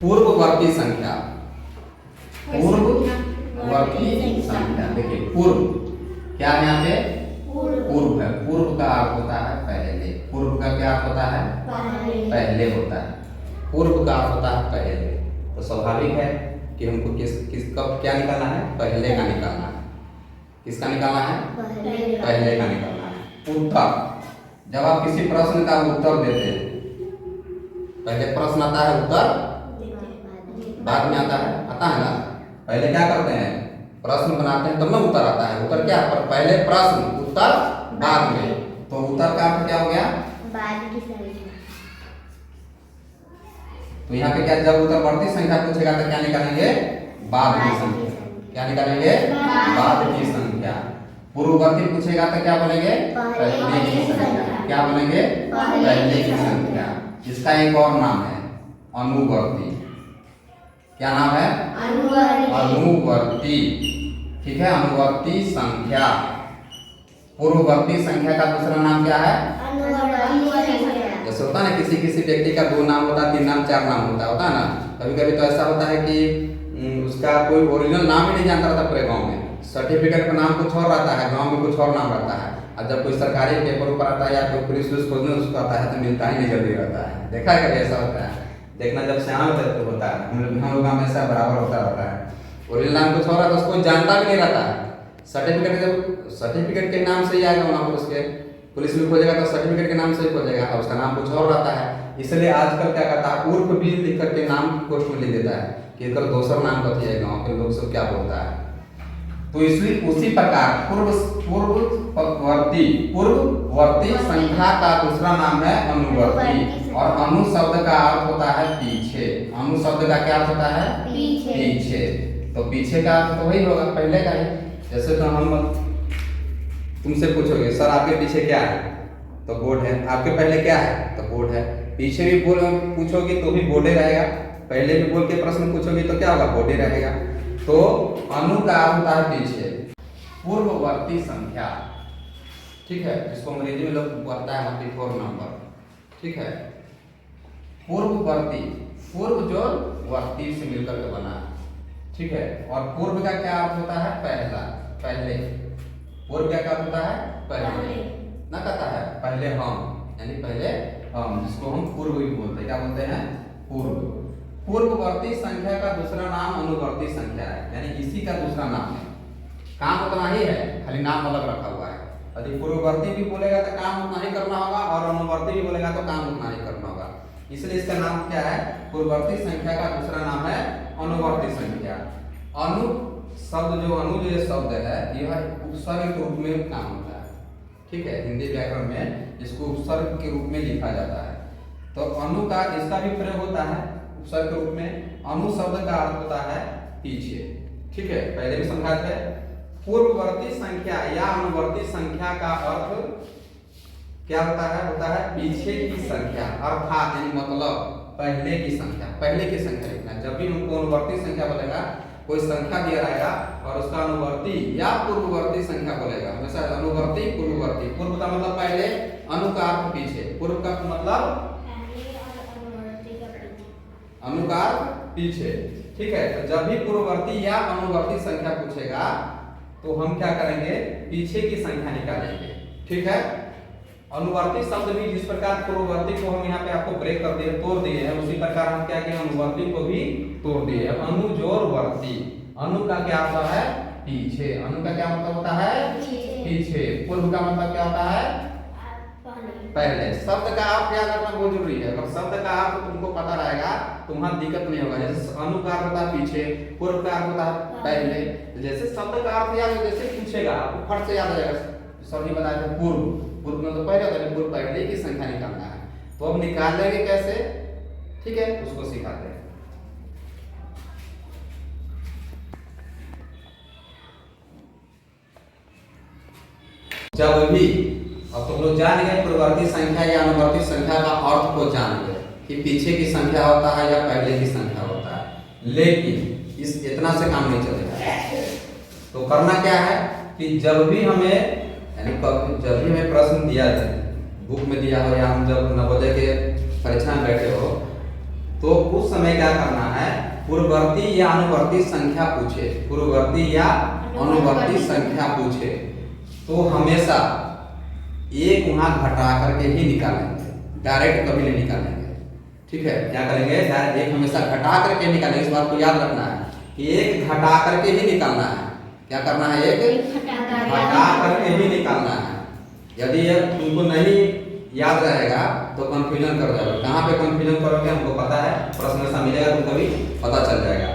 पूर्ववर्ती संख्या। पूर्ववर्ती संख्या, देखिए पूर्व क्या है यहाँ पे? पूर्व है। पूर्व का अर्थ होता है पहले। पूर्व का क्या अर्थ होता है? पहले होता है। पूर्व का अर्थ होता है पहले। तो स्वाभाविक है कि हमको किस कब क्या निकालना है? पहले का निकालना है। किसका निकालना है? पहले का निकालना है। उत्तर, जब आप किसी प्रश्न का उत्तर देते हैं, पहले प्रश्न आता है, उत्तर बाद में आता है ना। पहले क्या करते हैं? प्रश्न बनाते हैं तब ना उत्तर आता है। उत्तर क्या? पर पहले प्रश्न, उत्तर बाद में। तो उत्तर का अर्थ क्या हो गया? बाद की संख्या। तो यहाँ पे क्या, जब उत्तरवर्ती संख्या पूछेगा तो क्या निकालेंगे? बाद की संख्या। क्या निकालेंगे? बाद की संख्या। पूर्ववर्ती पूछेगा तो क्या बोलेंगे? पहले की संख्या। क्या बोलेंगे? पहले की संख्या। इसका एक और नाम है अनुवर्ती। क्या नाम है? अनुवर्ती। ठीक है, अनुवर्ती संख्या। पूर्ववर्ती संख्या का दूसरा नाम क्या है? जैसे होता है ना, किसी किसी व्यक्ति का 2 नाम होता है, 3 नाम 4 नाम होता है ना। कभी कभी तो ऐसा होता है कि उसका कोई ओरिजिनल नाम ही नहीं जानता रहता पूरे गांव में। सर्टिफिकेट का नाम कुछ और रहता है, गांव में कुछ और नाम रहता है। और जब कोई सरकारी पेपर ऊपर आता है या कोई पुलिस खोजने उसको आता है तो मिलता ही नहीं जल्दी रहता है। देखा है कभी ऐसा होता है? देखना जब सियाना होता है, हम लोग में ऐसा बराबर होता रहता है। ओरिजिनल नाम कुछ और है तो उसको जानता भी नहीं रहता है। सर्टिफिकेट जब सर्टिफिकेट के नाम से ही आएगा वहाँ पर, उसके पुलिस में खोजेगा तो सर्टिफिकेट के नाम से ही खोजेगा और उसका नाम कुछ और रहता है। इसलिए आजकल क्या करता है, उर्फ भी लिख करके नाम पोस्ट में लिख देता है कि इधर दूसरा नाम कथी है, गाँव के लोग सब क्या बोलता है। तो इसलिए उसी प्रकार पूर्ववर्ती संख्या का दूसरा नाम है अनुवर्ती। और अनु शब्द का अर्थ होता है पीछे। अनु शब्द का क्या अर्थ होता है? पीछे। तो पीछे का अर्थ तो वही होगा पहले का ही। जैसे तो हम तुमसे पूछोगे सर आपके पीछे क्या है, तो बोर्ड है। आपके पहले क्या है, तो बोर्ड है। पीछे भी बोल पूछोगे तो भी बोर्ड ही रहेगा। पहले भी बोल के प्रश्न पूछोगे तो क्या होगा? बोर्ड ही रहेगा। तो अनु का अर्थ होता है पीछे। पूर्ववर्ती संख्या, ठीक है, जिसको अंग्रेजी में लोग बोलता है 44 नंबर। ठीक है, पूर्ववर्ती, पूर्व जो वर्ती से मिलकर के बना। ठीक है, और पूर्व का क्या अर्थ होता है? पहला, पहले। पूर्व का क्या होता है? पहले। ना कहता है पहले हम, यानी पहले हम, जिसको हम पूर्व भी बोलते हैं। क्या बोलते हैं? पूर्व। पूर्ववर्ती संख्या का दूसरा नाम अनुवर्ती संख्या है, यानी इसी का दूसरा नाम है। काम उतना ही है, खाली नाम अलग रखा हुआ है। यदि पूर्ववर्ती भी बोलेगा तो काम उतना ही करना होगा और अनुवर्ती भी बोलेगा तो काम उतना ही करना होगा। इसलिए इसका नाम क्या है? पूर्ववर्ती संख्या का दूसरा नाम है अनुवर्ती संख्या। अनु शब्द जो शब्द है, यह उपसर्ग के रूप में काम होता है। ठीक है, हिंदी व्याकरण में इसको उपसर्ग के रूप में लिखा जाता है। तो अनु का इसका भी प्रयोग होता है उपसर्ग के रूप में। अनु शब्द का अर्थ होता है पीछे। ठीक है, पहले भी समझा थे। पूर्ववर्ती संख्या या अनुवर्ती संख्या का अर्थ क्या होता है? होता है पीछे की संख्या, अर्थात यानी मतलब पहले की संख्या। पहले की संख्या लिखना। जब भी हमको अनुवर्ती संख्या बोलेगा, कोई संख्या दिया रहेगा और उसका अनुवर्ती या पूर्ववर्ती संख्या बोलेगा। हमेशा अनुवर्ती पूर्ववर्ती। पूर्व का मतलब पहले, अनु का अर्थ पीछे, पूर्व का मतलब अनु का अर्थ पीछे। ठीक है, तो जब भी पूर्ववर्ती या अनुवर्ती संख्या पूछेगा तो हम क्या करेंगे? पीछे की संख्या निकालेंगे। ठीक है, अनुवर्ती शब्द भी जिस प्रकार पूर्ववर्ती को हम यहाँ पे आपको ब्रेक कर दिए, तोड़ दिए हैं, उसी प्रकार हम क्या किए? अनुवर्ती को भी तोड़ दिए। अब अनु जोड़ वर्ती। अनु का क्या होता है? पीछे। अनु का क्या मतलब होता है? पीछे। पूर्व का मतलब क्या होता है? पहले। शब्द का अर्थ याद रखना बहुत जरूरी है। अगर शब्द का अर्थ तुमको पता रहेगा तो वहां दिक्कत नहीं होगा। जैसे अनु का अर्थ होता है पीछे, पूर्व का अर्थ होता है पहले। जैसे शब्द का अर्थ याद जैसे पूछेगा आपको फट से याद आ जाएगा। सर जी बताया था पूर्व, पूर्व में तो पहले होता है, पूर्व पहले की संख्या निकालना है। तो अब निकाल लेंगे कैसे? ठीक है, उसको सिखाते हैं। जब भी अब तुम लोग जान गए पूर्ववर्ती संख्या या अनुवर्ती संख्या का अर्थ को जान गए कि पीछे की संख्या होता है या पहले की संख्या होता है। लेकिन इस इतना से काम नहीं चलेगा। तो करना क्या है कि जब भी हमें प्रश्न दिया जाए, बुक में दिया हो या हम जब नवोदय के परीक्षा में बैठे हो तो उस समय क्या करना है, पूर्ववर्ती या अनुवर्ती संख्या पूछे, पूर्ववर्ती या अनुवर्ती संख्या पूछे तो हमेशा एक वहां घटा करके ही निकालेंगे, डायरेक्ट कभी नहीं निकालेंगे। ठीक है, क्या करेंगे, एक हमेशा घटा करके निकालेंगे। इस बात को याद रखना है कि एक घटा करके ही निकालना है। क्या करना है, एक घटा करके ही निकालना है। यदि ये तुमको नहीं याद रहेगा तो कंफ्यूजन कर जाओगे। कहाँ पे कंफ्यूजन करोगे हमको पता है, प्रश्न ऐसा मिलेगा तुमको भी पता चल जाएगा।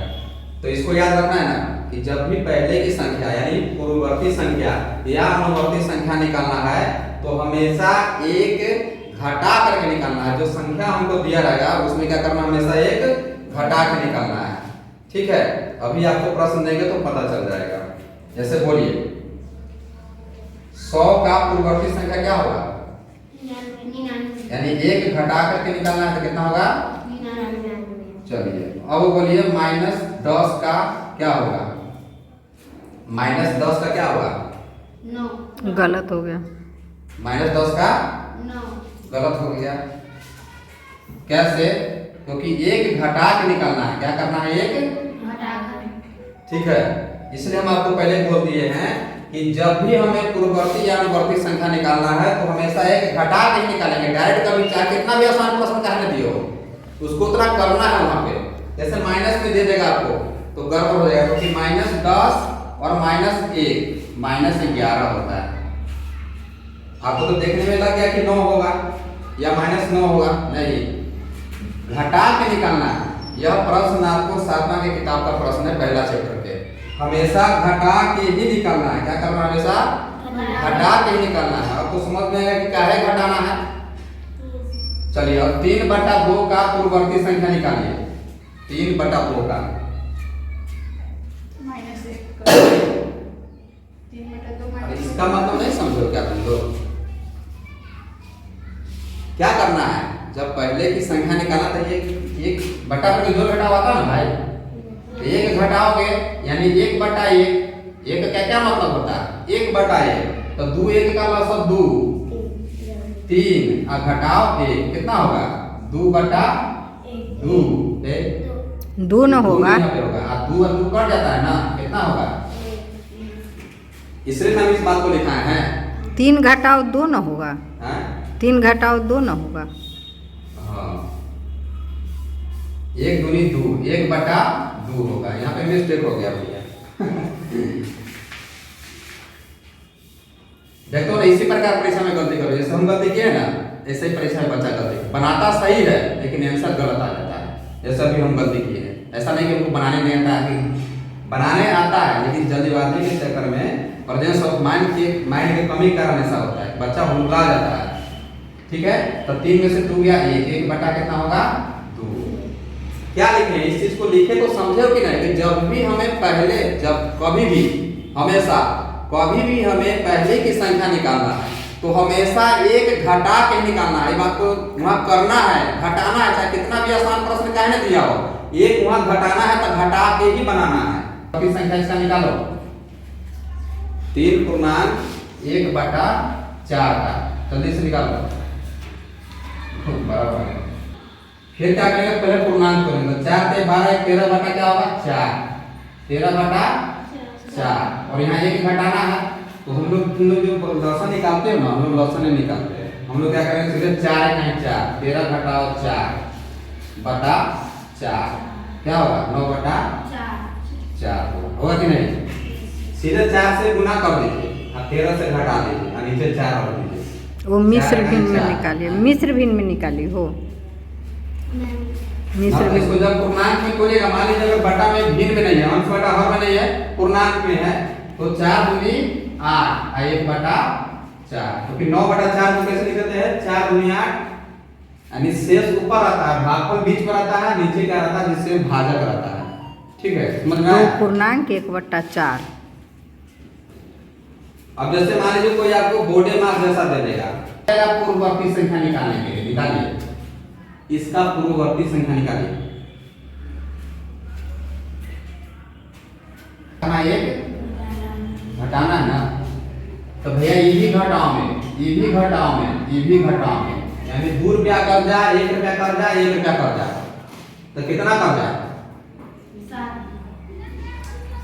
तो इसको याद रखना है ना कि जब भी पहले की संख्या यानी पूर्ववर्ती संख्या या अनुवर्ती संख्या निकालना है तो हमेशा एक घटा करके निकालना है। जो संख्या हमको दिया रहेगा उसमें क्या करना, हमेशा एक घटा के निकालना है। ठीक है, अभी आपको प्रश्न देंगे तो पता चल जाएगा। जैसे बोलिए 100 का पूर्ववर्ती संख्या क्या होगा, यानी एक घटा करके निकालना है तो कितना होगा, 99। चलिए अब बोलिए -10 का क्या होगा, -10 का क्या होगा, 9। गलत हो गया, -10 का 9 गलत हो गया। कैसे, क्योंकि एक घटा के निकालना है। क्या करना है, एक घटा कर। ठीक है, इसलिए हम आपको पहले बोल दिए हैं कि जब भी हमें पूर्ववर्ती या अनुवर्ती संख्या निकालना है तो हमेशा एक घटा के ही निकालेंगे। डायरेक्ट कभी चाहे कितना भी आसान प्रश्न चाहे दियो उसको उतना करना है वहां पे। जैसे माइनस में दे देगा आपको तो गड़बड़ हो जाएगा, क्योंकि -10 और -1 -11 होता है। आपको तो देखने में लग गया कि 9 होगा या -9 होगा, नहीं, घटा के निकालना है। यह प्रश्न आपको 7वां के किताब का प्रश्न है, पहला चैप्टर के। हमेशा घटा के ही निकालना है। क्या करना है, हमेशा घटा के ही निकालना है। अब तो समझ में आएगा कि काहे घटाना है। चलिए अब 3/2 का पूर्ववर्ती संख्या निकालिए। 3/2 का इसका मतलब नहीं समझो क्या तुम लोग। क्या करना है, जब पहले की संख्या निकालना तो एक बटा पर जो घटा हुआ था ना भाई, तो एक घटाओगे यानी 1/1। एक का क्या मतलब होता है, 1/1। तो 2 1 का लसब 2 3 और घटाओ 1 कितना होगा, 2/2। 2 न होगा, 2 और 2 कट जाता है ना, कितना होगा। इसलिए हम इस बात को लिखा है 3 घटाओ 2 न होगा, 3 घटाओ 2 न होगा। हाँ, 1 दूनी 2, 1/2 होगा। यहाँ पे मिस्टेक हो गया भैया। देखो ना, इसी प्रकार परीक्षा में गलती करो। जैसे हम गलती किए ना, ऐसे ही परीक्षा में बच्चा गलती बनाता सही है लेकिन आंसर गलत आ जाता है। जैसे अभी हम गलती किए हैं, ऐसा नहीं कि हमको बनाने नहीं आता है, बनाने आता है लेकिन जल्दीबाजी के चक्कर में प्रेजेंस ऑफ माइंड के कमी के कारण ऐसा होता है, बच्चा भुला जाता है। ठीक है, तो 3 में से 2 गया 1 बटा कितना होगा, 2। क्या लिखे, इस चीज को लिखे तो समझे कि नहीं कि जब भी हमें पहले, जब कभी भी, हमेशा कभी भी हमें पहले की संख्या निकालना है तो हमेशा एक घटा के निकालना है। बात को वहां करना है, घटाना है। चाहे कितना भी आसान प्रश्न काहे न दिया हो, एक वहां घटाना है तो घटा के ही बनाना है। कभी संख्या इसका निकालो, 3/1/4 का जल्दी से निकालो। बराबर है। फिर क्या करेंगे, पहले पूर्णांक करेंगे। 4 से 12 13 बटा क्या होगा, 4। 13/4 और यहाँ 1 घटाना है तो हम लोग जो लसन निकालते हो ना, हम लोग लसन नहीं निकालते हैं। हम लोग क्या करेंगे, सीधे 4 है 4, 13 घटाओ 4/4 क्या होगा, 9/4 होगा कि नहीं। सीधे 4 से गुना कर दीजिए और 13 से घटा दीजिए और नीचे 4 और दीजिए। वो मिश्र भिन्न में निकालिए, मिश्र भिन्न में निकालिए हो मिश्र भिन्न। इसको जब पूर्णांक में खोलिएगा, मान लीजिए अगर बटा में भिन्न में नहीं है, अंश बटा हर में नहीं है, पूर्णांक में है तो 4 दूनी 8 और 1/4। क्योंकि 9/4 को कैसे लिखते हैं, 4 दूनी 8 यानी शेष ऊपर आता है, भागफल बीच पर आता है, नीचे क्या रहता है, जिससे भाजक रहता है। ठीक है, समझ में आया। पूर्णांक 1/4। अब जैसे मान लीजिए कोई आपको बोर्डे मार्क जैसा दे देगा, पूर्ववर्ती संख्या निकालने के लिए, निकालिए इसका पूर्ववर्ती संख्या निकालिए। घटाना है ना, तो भैया ये भी घटाओ में, ये भी घटाओ में, ये भी घटाओ में, यानी 2 रुपया कर्जा, 1 रुपया कर्जा, 1 रुपया कर्जा। तो कितना कर्जा?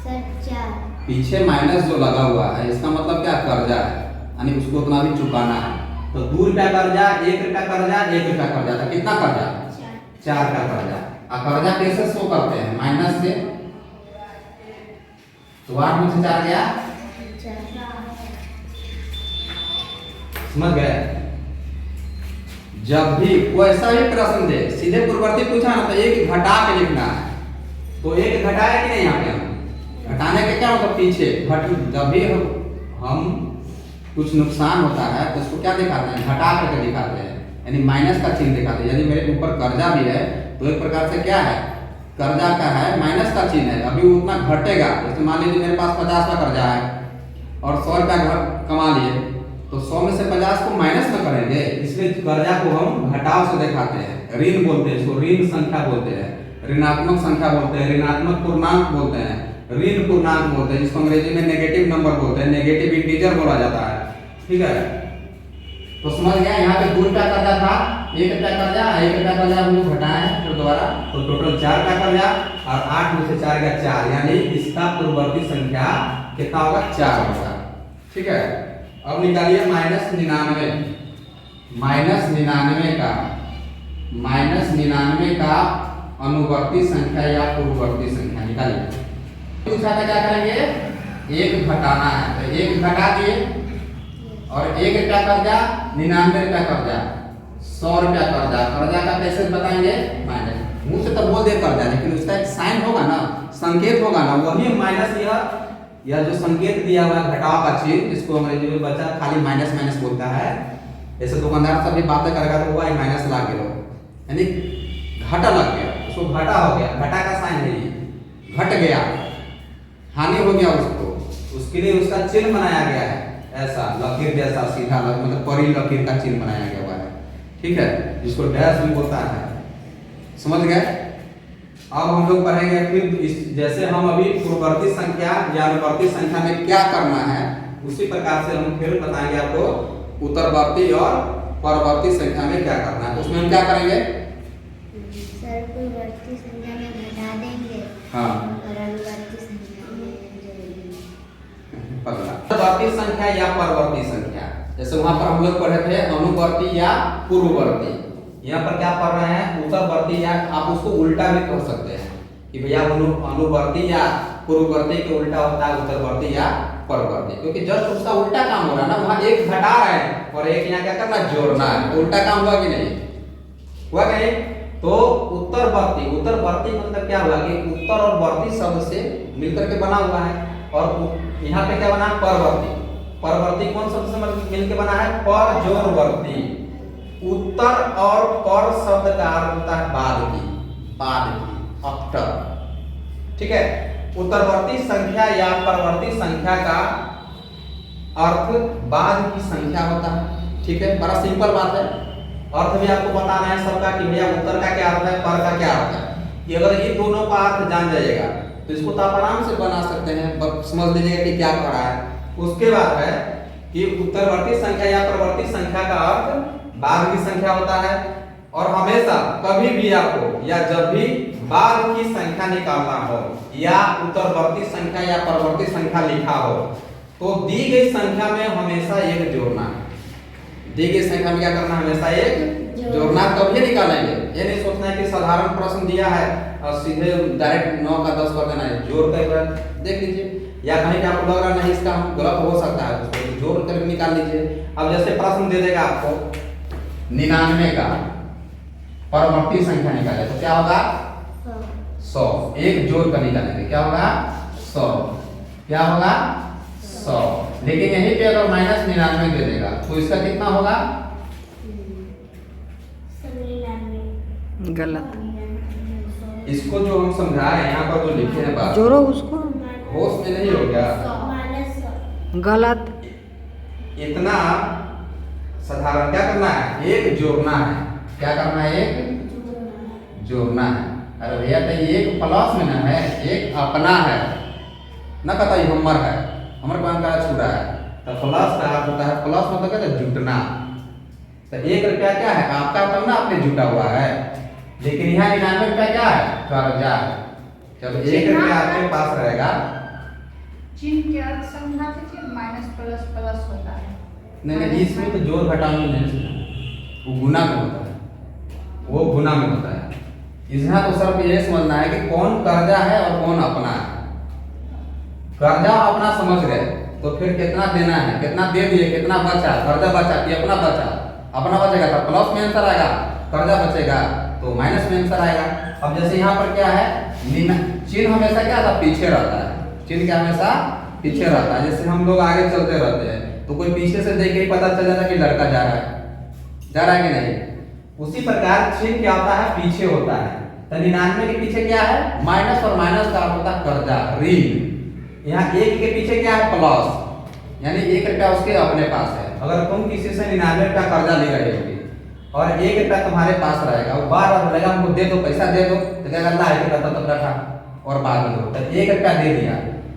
सर 4। पीछे माइनस जो लगा हुआ है इसका मतलब क्या? कर्जा है, यानी उसको उतना भी चुकाना है। तो 2 रुपया कर्जा, 1 रुपया कर्जा, 1 रुपया कर्जा, तो कितना कर्जा? 4 का कर्जा। और कर्जा कैसे शो करते हैं? माइनस से। तो 8 में से 4 गया, समझ गए? जब भी वैसा भी प्रश्न दे, सीधे पूर्ववर्ती पूछा ना तो एक घटा के लिखना है। तो एक घटाया कि नहीं? यहाँ पे हम घटाने के क्या मतलब? पीछे घट, जब भी हम कुछ नुकसान होता है तो उसको क्या दिखाते हैं? घटा करके दिखाते हैं, यानी माइनस का चिन्ह दिखाते हैं। यदि मेरे ऊपर कर्जा भी है तो एक प्रकार से क्या है? कर्जा का है, माइनस का चिन्ह है, अभी उतना घटेगा। जैसे मान लीजिए मेरे पास 50 का कर्जा है और 100 रुपया कमा लिए, तो 100 में से 50 को माइनस न करेंगे, इसलिए कर्जा को हम घटाव से दिखाते हैं। ऋण बोलते हैं इसको, ऋण संख्या बोलते हैं, ऋणात्मक संख्या बोलते हैं, ऋणात्मक पूर्णांक बोलते हैं, ऋण पूर्णांक बोलते हैं, जिसको अंग्रेजी में नेगेटिव नंबर बोलते हैं, नेगेटिव इंटीजर बोला जाता है। ठीक है, तो समझ गया? यहाँ पे 2 रुपया कर्जा था, 1 रुपया कर्जा, 1 रुपया कर्जा हम लोग घटाए फिर दोबारा, तो टोटल 4 का कर्जा और 8 में से 4 गया 4, यानी इसका पूर्ववर्ती संख्या कितना होगा? 4 होगा। ठीक है, अब निकालिए -99। -99 का अनुवर्ती संख्या या पूर्ववर्ती संख्या निकालिए। पूछा था क्या करेंगे? 1 घटाना है, तो 1 घटा दिए और 1 रुपया कर्जा, 99 रुपया कर्जा, 100 रुपया कर्जा। कर्जा का कैसे बताएंगे? माइनस। मुंह से तो बोल दे कर्जा, लेकिन उसका एक साइन होगा ना, संकेत होगा ना, वही माइनस। यह जो संकेत दिया हुआ है घटाव का चिन्ह, जिसको अंग्रेजी में बच्चा खाली माइनस माइनस बोलता है। ऐसे दुकानदार सभी बातें करेगा तो हुआ माइनस ला गया, यानी घाटा लग गया, उसको घाटा हो गया, घाटा का साइन है ये, घट गया, हानि हो गया उसको, उसके लिए उसका चिन्ह बनाया गया है, ऐसा लकीर जैसा सीधा मतलब परी लकीर का चिन्ह बनाया गया हुआ है। ठीक है, जिसको डैश भी बोलता है। समझ गए? अब हम लोग पढ़ेंगे फिर जैसे हम अभी पूर्ववर्ती संख्या या अनुवर्ती संख्या में क्या करना है, उसी प्रकार से हम फिर बताएंगे आपको उत्तरवर्ती और परवर्ती संख्या में क्या करना है। तो उसमें हम क्या करेंगे? सर पूर्ववर्ती संख्या में घटा देंगे। हाँ, और अनुवर्ती संख्या में जोड़ेंगे। पगला उत्तरवर्ती संख्या या परवर्ती संख्या, जैसे वहां पर हम लोग पढ़े थे अनुवर्ती या पूर्ववर्ती। यहाँ पर क्या पढ़ रहे हैं? उत्तरवर्ती, या आप उसको उल्टा भी कर सकते हैं कि भैया अनुवर्ती या पूर्ववर्ती के उल्टा होता है उत्तरवर्ती या परवर्ती, क्योंकि जस्ट उसका उल्टा काम हो रहा है ना। वहाँ 1 घटा रहे हैं और 1 यहाँ क्या करना? जोड़ना है। तो उल्टा काम हुआ कि नहीं? हुआ नहीं? तो उत्तरवर्ती मतलब क्या हुआ कि उत्तर और वर्ती शब्द से मिलकर के बना हुआ है, और यहाँ पे क्या बना? परवर्ती कौन शब्द से मिलकर बना है? पर जोड़ वर्ती। उत्तर और पर शब्द का अर्थ होता है बाद की, आफ्टर। ठीक है, उत्तरवर्ती संख्या या परवर्ती संख्या का अर्थ बाद की संख्या होता है। ठीक है, बड़ा सिंपल बात है। अर्थ भी आपको बताना है सबका कि भैया उत्तर का क्या अर्थ है, पर का क्या अर्थ है। कि अगर ये दोनों का अर्थ जान जाइएगा तो इसको तो आप आराम से बना सकते हैं, समझ लीजिएगा कि क्या कर रहा है। उसके बाद है कि उत्तरवर्ती संख्या या परवर्ती संख्या का अर्थ बाद की संख्या होता है, और हमेशा कभी भी आपको या जब भी बाद की संख्या निकालना हो या उत्तरवर्ती संख्या या परवर्ती संख्या लिखा हो तो दी गई संख्या में हमेशा 1 जोड़ना है। दी गई संख्या में क्या करना? हमेशा 1 जोड़ना, तभी निकालेंगे। ये नहीं सोचना है कि साधारण प्रश्न दिया है और सीधे डायरेक्ट 9 का 10 कर देना है। जोड़ कर देख लीजिए, या कहीं पे आपको लग रहा नहीं इसका गलत हो सकता है, उसको जोड़ कर निकाल लीजिए। अब जैसे प्रश्न दे देगा आपको 99 का परवर्ती संख्या निकाले तो क्या होगा? 100। 1 जोड़ कर निकालेंगे, क्या होगा? 100। क्या होगा? 100। लेकिन यहीं पे अगर -99 दे देगा तो इसका कितना होगा? गलत। इसको जो हम समझाए यहाँ पर जो लिखे हैं बात, जोड़ो उसको। होश में नहीं हो गया? गलत। इतना साधारण क्या करना है? 1 जोड़ना है। क्या करना है? 1 जोड़ना है। अरे भैया तो 1 प्लस में ना है, 1 अपना है ना, कहता है हमर है, हमर कौन का छूटा है, तो प्लस का अर्थ होता है, प्लस मतलब क्या? जुटना। तो 1 रुपया क्या है? आपका, तब ना आपने जुटा हुआ है। लेकिन यहाँ 99 रुपया क्या है? कर्जा है। जब 1 रुपया आपके पास रहेगा, चिन्ह के अर्थ समझा दीजिए, माइनस प्लस प्लस होता है। नहीं इसमें तो जोड़ घटाव में नहीं, वो गुना में होता है, वो गुना में होता है। इसमें तो सिर्फ ये समझना है कि कौन कर्जा है और कौन अपना है। कर्जा अपना समझ गए तो फिर कितना देना है, कितना दे दिए, कितना बचा, कर्जा बचा कि अपना बचा। अपना बचेगा तो प्लस में आंसर आएगा, कर्जा बचेगा तो माइनस में आंसर आएगा। अब जैसे यहाँ पर क्या है, चिन्ह हमेशा क्या था? पीछे रहता है। चिन्ह क्या हमेशा पीछे रहता है। जैसे हम लोग आगे चलते रहते हैं तो कोई पीछे से देख के ही पता चल जाता है कि लड़का जा रहा है कि नहीं। उसी प्रकार चिन्ह क्या होता है? पीछे होता है। तो 99 के पीछे क्या है? माइनस, और माइनस का अर्थ होता है कर्जा, ऋण। यहाँ 1 के पीछे क्या है? प्लस, यानी 1 रुपया उसके अपने पास है। अगर तुम किसी से 99 रुपया कर्जा ले रहे होगे और 1 रुपया तुम्हारे पास रहेगा, वो बार बार बोलेगा हमको दे दो, पैसा दे दो, तो क्या करता है? तब रखा और बाद में दो। तो 1 रुपया दे दिया,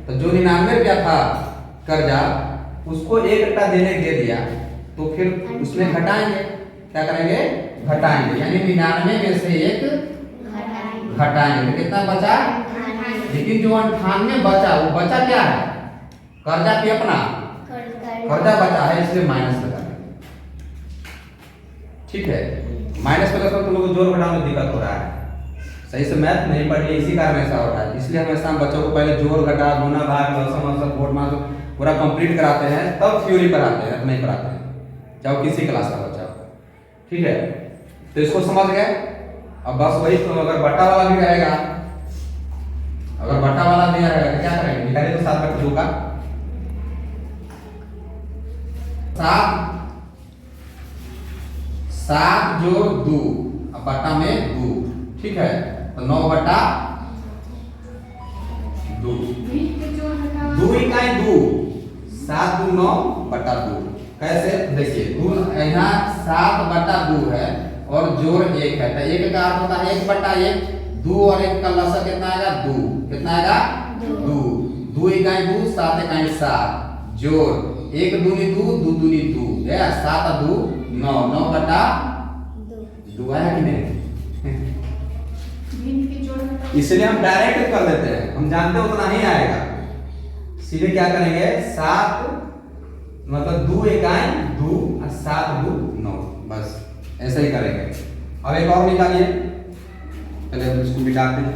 तो जो 99 रुपया था कर्जा, उसको 1 रुपया देने दे दिया, तो फिर उसमें घटाएंगे। क्या करेंगे? घटाएंगे, यानी 99 में से 1 घटाएंगे तो कितना बचा? लेकिन जो 98 बचा, वो बचा क्या है? कर्जा की अपना कर्जा बचा है, इसलिए माइनस लगा देंगे। ठीक है, माइनस प्लस में तुम लोग को जोड़ घटाव में दिक्कत हो रहा है, सही से मैथ नहीं पढ़ी, इसी कारण ऐसा हो रहा है। इसलिए हमेशा हम बच्चों को पहले जोड़ घटाव, गुना भाग, लसम औसत, बोर्ड मास पूरा कंप्लीट कराते हैं, तब थ्योरी पढ़ाते हैं, नहीं पढ़ाते हैं, चाहे किसी क्लास का बच्चा हो। ठीक है, तो इसको समझ गए। अब बस वही, तो अगर बट्टा वाला भी रहेगा, अगर बट्टा वाला दिया रहेगा तो क्या करेंगे? निकालिए तो 7/2 का 7 जोड़ 2, अब बट्टा में 2। ठीक है, तो 9/2, 2 इकाई 2, 7 2 9/2। कैसे? देखिए, यहाँ 7/2 है और जोड़ 1 है, तो 1 का अर्थ होता है 1/1। 2 और 1 का लसा कितना आएगा? 2। कितना आएगा? 2। 2 इकाई 2, 7 इकाई 7, जोड़ 1 दूनी 2, 2 दूनी 2, 7 2 9, 9/2 आया कि नहीं? इसलिए हम डायरेक्ट कर देते हैं, हम जानते हैं उतना ही आएगा। सीधे क्या करेंगे? 7 मतलब 2 इकाई 2 और 7 2 9, बस ऐसे ही करेंगे। अब एक और निकालिए, पहले इसको मिटाते हैं।